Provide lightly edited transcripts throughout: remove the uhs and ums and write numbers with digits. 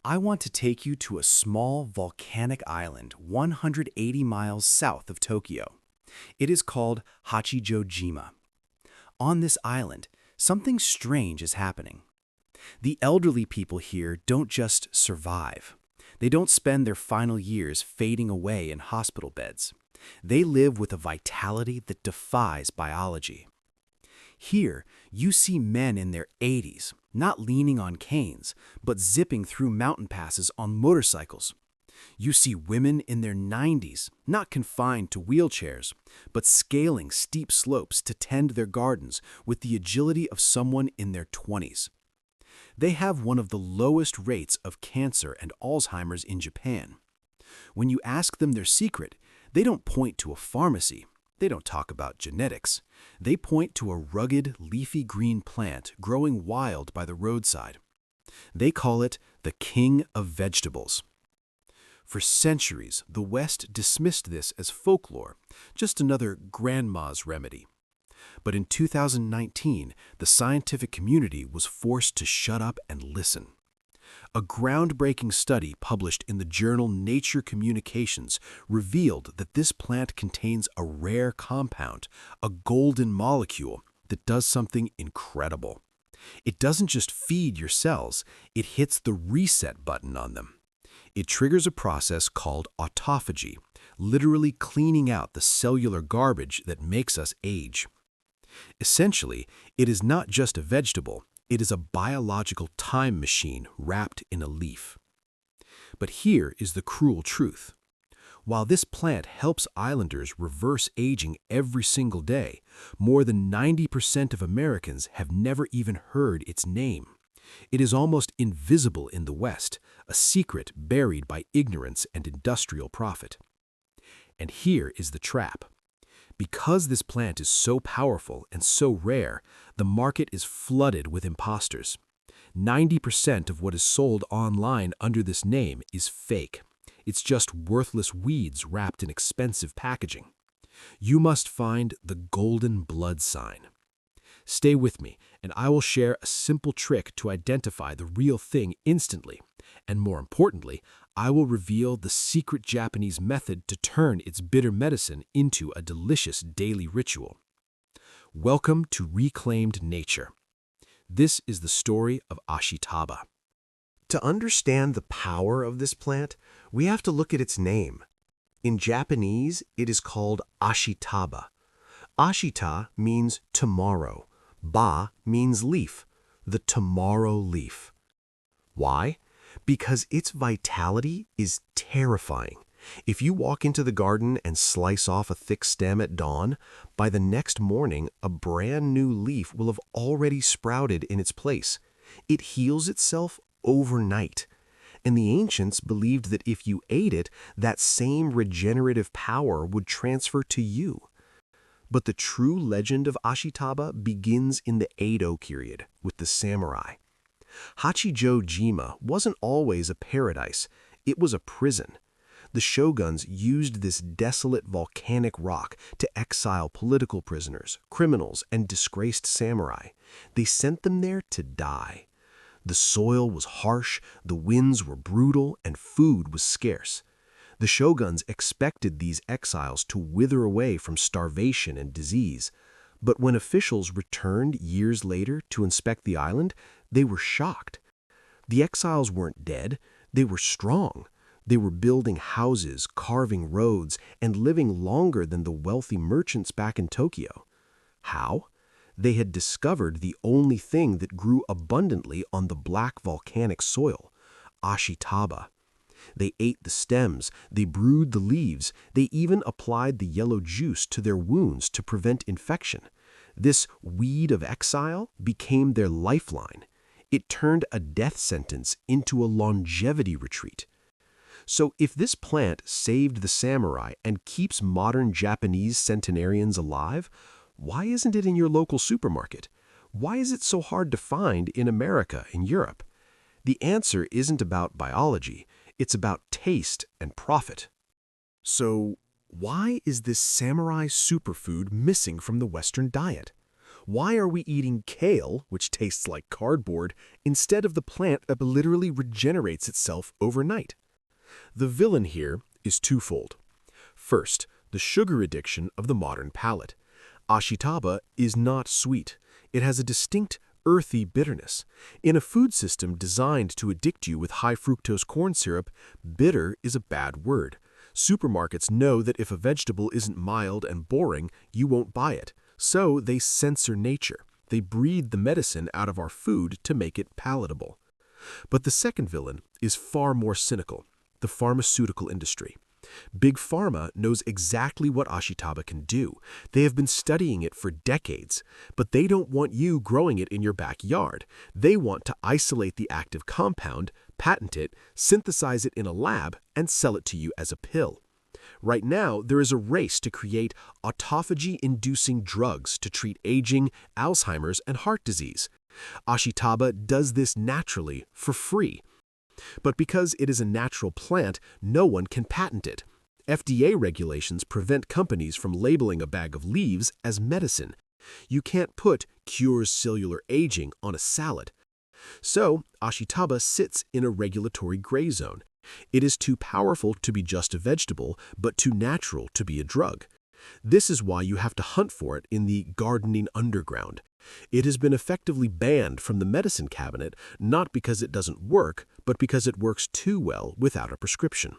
I want to take you to a small volcanic island 180 miles south of Tokyo. It is called Hachijō-jima. On this island, something strange is happening. The elderly people here don't just survive. They don't spend their final years fading away in hospital beds. They live with a vitality that defies biology. Here, you see men in their 80s, not leaning on canes, but zipping through mountain passes on motorcycles. You see women in their 90s, not confined to wheelchairs, but scaling steep slopes to tend their gardens with the agility of someone in their 20s. They have one of the lowest rates of cancer and Alzheimer's in Japan. When you ask them their secret, they don't point to a pharmacy. They don't talk about genetics. They point to a rugged, leafy green plant growing wild by the roadside. They call it the king of vegetables. For centuries, the West dismissed this as folklore, just another grandma's remedy. But in 2019, the scientific community was forced to shut up and listen. A groundbreaking study published in the journal Nature Communications revealed that this plant contains a rare compound, a golden molecule, that does something incredible. It doesn't just feed your cells, it hits the reset button on them. It triggers a process called autophagy, literally cleaning out the cellular garbage that makes us age. Essentially, it is not just a vegetable, it is a biological time machine wrapped in a leaf. But here is the cruel truth. While this plant helps islanders reverse aging every single day, more than 90% of Americans have never even heard its name. It is almost invisible in the West, a secret buried by ignorance and industrial profit. And here is the trap. Because this plant is so powerful and so rare, the market is flooded with imposters. 90% of what is sold online under this name is fake. It's just worthless weeds wrapped in expensive packaging. You must find the golden blood sign. Stay with me, and I will share a simple trick to identify the real thing instantly. And more importantly, I will reveal the secret Japanese method to turn its bitter medicine into a delicious daily ritual. Welcome to Reclaimed Nature. This is the story of Ashitaba. To understand the power of this plant, we have to look at its name. In Japanese, it is called Ashitaba. Ashita means tomorrow. Ba means leaf, the tomorrow leaf. Why? Because its vitality is terrifying. If you walk into the garden and slice off a thick stem at dawn, by the next morning, a brand new leaf will have already sprouted in its place. It heals itself overnight. And the ancients believed that if you ate it, that same regenerative power would transfer to you. But the true legend of Ashitaba begins in the Edo period with the samurai. Hachijō-jima wasn't always a paradise, it was a prison. The Shoguns used this desolate volcanic rock to exile political prisoners, criminals, and disgraced samurai. They sent them there to die. The soil was harsh, the winds were brutal, and food was scarce. The Shoguns expected these exiles to wither away from starvation and disease. But when officials returned years later to inspect the island, they were shocked. The exiles weren't dead, they were strong. They were building houses, carving roads, and living longer than the wealthy merchants back in Tokyo. How? They had discovered the only thing that grew abundantly on the black volcanic soil, Ashitaba. They ate the stems, they brewed the leaves, they even applied the yellow juice to their wounds to prevent infection. This weed of exile became their lifeline. It turned a death sentence into a longevity retreat. So if this plant saved the samurai and keeps modern Japanese centenarians alive, why isn't it in your local supermarket? Why is it so hard to find in America and Europe? The answer isn't about biology. It's about taste and profit. So, why is this samurai superfood missing from the Western diet? Why are we eating kale, which tastes like cardboard, instead of the plant that literally regenerates itself overnight? The villain here is twofold. First, the sugar addiction of the modern palate. Ashitaba is not sweet. It has a distinct, earthy bitterness. In a food system designed to addict you with high-fructose corn syrup, bitter is a bad word. Supermarkets know that if a vegetable isn't mild and boring, you won't buy it. So they censor nature. They breed the medicine out of our food to make it palatable. But the second villain is far more cynical: the pharmaceutical industry. Big Pharma knows exactly what Ashitaba can do. They have been studying it for decades, but they don't want you growing it in your backyard. They want to isolate the active compound, patent it, synthesize it in a lab, and sell it to you as a pill. Right now, there is a race to create autophagy-inducing drugs to treat aging, Alzheimer's, and heart disease. Ashitaba does this naturally, for free. But because it is a natural plant, no one can patent it. FDA regulations prevent companies from labeling a bag of leaves as medicine. You can't put "cures cellular aging" on a salad. So, Ashitaba sits in a regulatory gray zone. It is too powerful to be just a vegetable, but too natural to be a drug. This is why you have to hunt for it in the gardening underground. It has been effectively banned from the medicine cabinet, not because it doesn't work, but because it works too well without a prescription.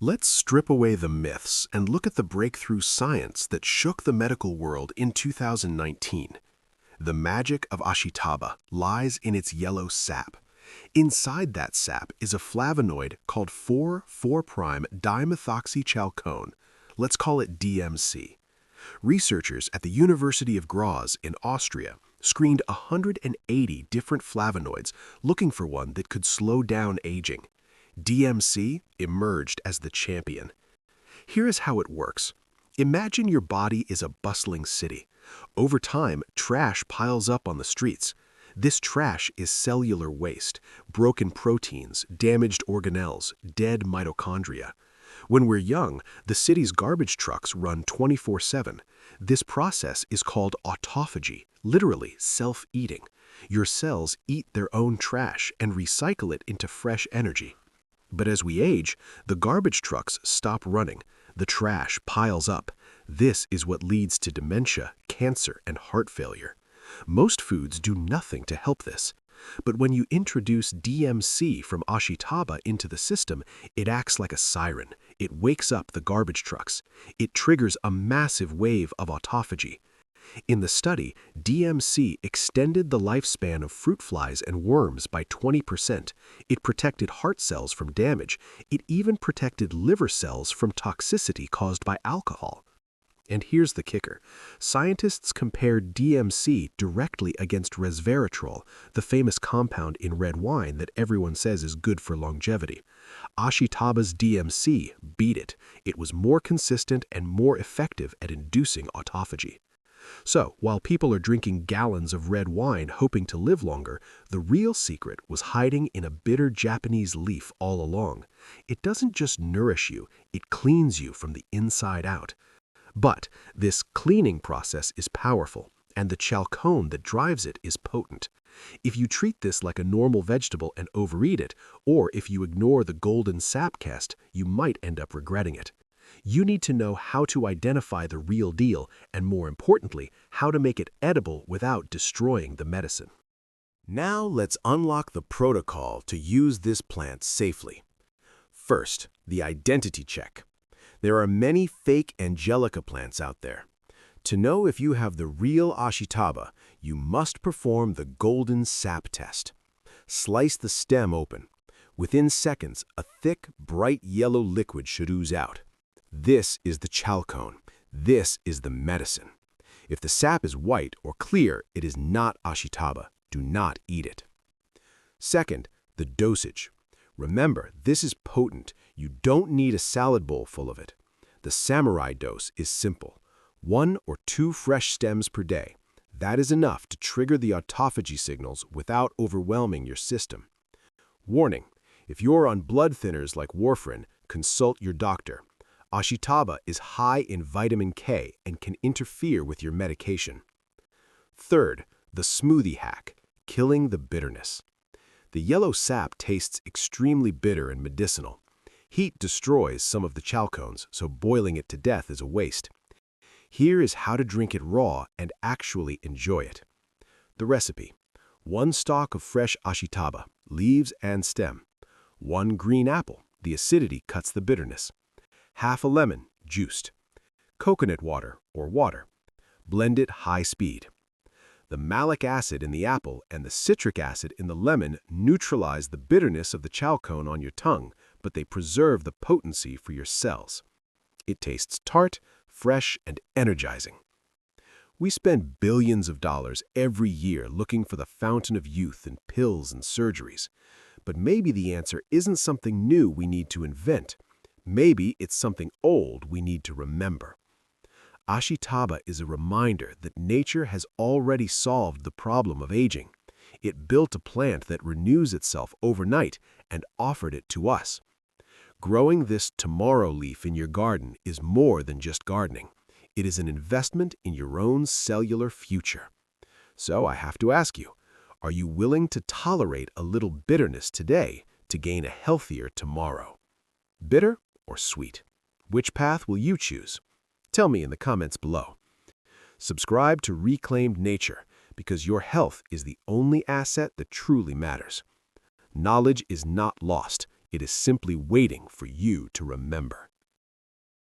Let's strip away the myths and look at the breakthrough science that shook the medical world in 2019. The magic of Ashitaba lies in its yellow sap. Inside that sap is a flavonoid called 4,4'-dimethoxychalcone. Let's call it DMC. Researchers at the University of Graz in Austria screened 180 different flavonoids looking for one that could slow down aging. DMC emerged as the champion. Here is how it works. Imagine your body is a bustling city. Over time, trash piles up on the streets. This trash is cellular waste, broken proteins, damaged organelles, dead mitochondria. When we're young, the city's garbage trucks run 24/7. This process is called autophagy, literally self-eating. Your cells eat their own trash and recycle it into fresh energy. But as we age, the garbage trucks stop running. The trash piles up. This is what leads to dementia, cancer, and heart failure. Most foods do nothing to help this. But when you introduce DMC from Ashitaba into the system, it acts like a siren. It wakes up the garbage trucks. It triggers a massive wave of autophagy. In the study, DMC extended the lifespan of fruit flies and worms by 20%. It protected heart cells from damage. It even protected liver cells from toxicity caused by alcohol. And here's the kicker. Scientists compared DMC directly against Resveratrol, the famous compound in red wine that everyone says is good for longevity. Ashitaba's DMC beat it. It was more consistent and more effective at inducing autophagy. So, while people are drinking gallons of red wine hoping to live longer, the real secret was hiding in a bitter Japanese leaf all along. It doesn't just nourish you, it cleans you from the inside out. But this cleaning process is powerful, and the chalcone that drives it is potent. If you treat this like a normal vegetable and overeat it, or if you ignore the golden sap cast, you might end up regretting it. You need to know how to identify the real deal, and more importantly, how to make it edible without destroying the medicine. Now let's unlock the protocol to use this plant safely. First, the identity check. There are many fake Angelica plants out there. To know if you have the real Ashitaba, you must perform the golden sap test. Slice the stem open. Within seconds, a thick, bright yellow liquid should ooze out. This is the chalcone. This is the medicine. If the sap is white or clear, it is not Ashitaba. Do not eat it. Second, the dosage. Remember, this is potent. You don't need a salad bowl full of it. The samurai dose is simple. 1 or 2 fresh stems per day. That is enough to trigger the autophagy signals without overwhelming your system. Warning: if you're on blood thinners like warfarin, consult your doctor. Ashitaba is high in vitamin K and can interfere with your medication. Third, the Smoothie Hack, killing the bitterness. The yellow sap tastes extremely bitter and medicinal. Heat destroys some of the chalcones, so boiling it to death is a waste. Here is how to drink it raw and actually enjoy it. The recipe: 1 stalk of fresh Ashitaba, leaves and stem. 1 green apple, the acidity cuts the bitterness. Half a lemon, juiced. Coconut water or water. Blend it high speed. The malic acid in the apple and the citric acid in the lemon neutralize the bitterness of the chalcone on your tongue, but they preserve the potency for your cells. It tastes tart, fresh, and energizing. We spend billions of dollars every year looking for the fountain of youth in pills and surgeries. But maybe the answer isn't something new we need to invent. Maybe it's something old we need to remember. Ashitaba is a reminder that nature has already solved the problem of aging. It built a plant that renews itself overnight and offered it to us. Growing this tomorrow leaf in your garden is more than just gardening. It is an investment in your own cellular future. So I have to ask you, are you willing to tolerate a little bitterness today to gain a healthier tomorrow? Bitter or sweet? Which path will you choose? Tell me in the comments below. Subscribe to Reclaimed Nature because your health is the only asset that truly matters. Knowledge is not lost. It is simply waiting for you to remember.